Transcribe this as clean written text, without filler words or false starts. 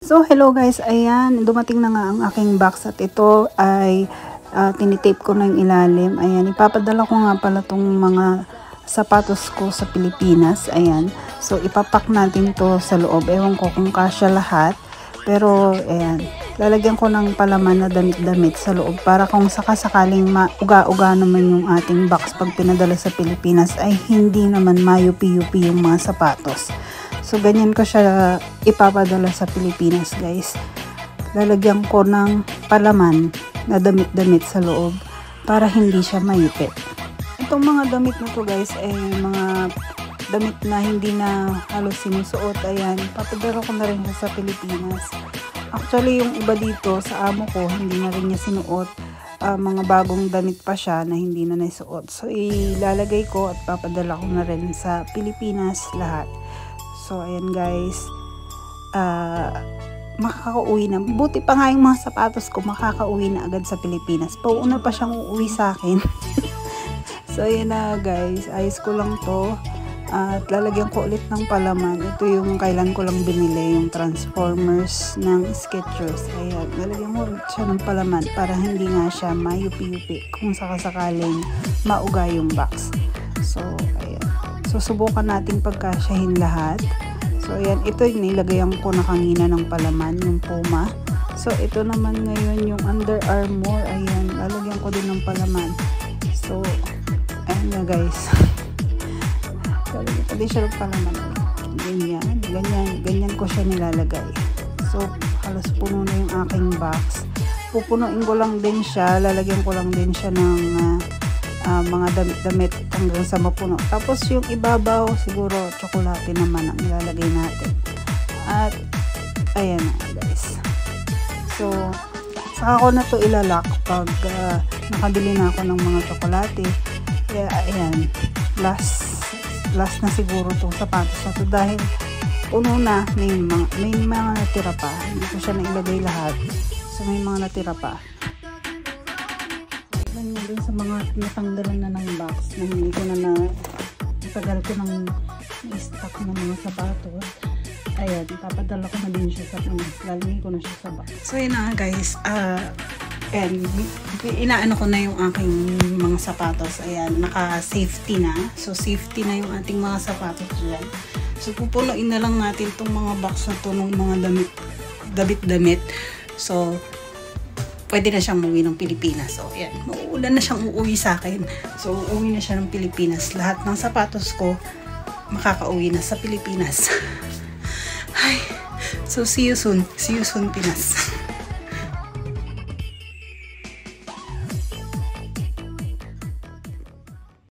So, hello guys, ayan, dumating na nga ang aking box at ito ay tinitape ko na yung ilalim. Ayan, ipapadala ko nga pala tong mga sapatos ko sa Pilipinas. Ayan, so ipapak natin to sa loob. Ewan ko kung kasya lahat, pero ayan, lalagyan ko ng palaman na damit-damit sa loob para kung sakasakaling mauga-uga naman yung ating box pag pinadala sa Pilipinas ay hindi naman mayupi-yupi yung mga sapatos. So, ganyan ko siya ipapadala sa Pilipinas, guys. Lalagyan ko ng palaman na damit-damit sa loob para hindi siya mayipit. Itong mga damit na to, guys, ay mga damit na hindi na halos sinusuot. Ayan, papadala ko na rin sa Pilipinas. Actually, yung iba dito sa amo ko, hindi na rin niya sinuot. Mga bagong damit pa siya na hindi na naisuot. So, ilalagay ko at papadala ko na rin sa Pilipinas lahat. So, ayan guys, makakauwi na. Buti pa nga yung mga sapatos ko, makakauwi na agad sa Pilipinas. Pauuna pa siyang uuwi sa akin. So, ayan na guys, ayos ko lang to. At lalagyan ko ulit ng palaman. Ito yung kailan ko lang binili, yung Transformers ng Skechers. Ayan, lalagyan ko ulit siya ng palaman para hindi nga siya mayupi-yupi kung sakasakaling mauga yung box. So, ayan. Susubukan nating pagkasyahin lahat. So, ayan. Ito yung nilagayan ko na kanina ng palaman, yung Puma. So, ito naman ngayon yung Under Armour. Ayan. Lalagyan ko din ng palaman. So, ayan na guys. Lalagyan ko din siya ng palaman. Ganyan. Ganyan ko siya nilalagay. So, halos puno na yung aking box. Pupunuin ko lang din siya. Lalagyan ko lang din siya ng mga damit-damit hanggang sa mapuno. Tapos yung ibabaw, siguro tsokolate naman ang ilalagay natin. At ayan na guys. So, saka ko na to ilalak pag nakabili na ako ng mga tsokolate. Kaya ayan, last na siguro itong sapatos na to dahil puno na, may mga natira pa. Hindi ko siya nailagay lahat. So, may mga natira pa. Dun sa mga natanggalan na ng box na hindi ko na tagal ko ng stock ng mga sapatos. Ayan, ipapadala ko na din siya sa lalagay ko na siya sa box. So yun na guys, and inaano ko na yung aking mga sapatos. Ayan, naka-safety na. So safety na yung ating mga sapatos dyan. So pupunuin na lang natin itong mga box na to ng mga damit. So pwede na siyang umuwi ng Pilipinas. So, ayan. Mauulan na siyang uuwi sa akin. So, uuwi na siya ng Pilipinas. Lahat ng sapatos ko, makakauwi na sa Pilipinas. Ay. So, see you soon. See you soon, Pinas.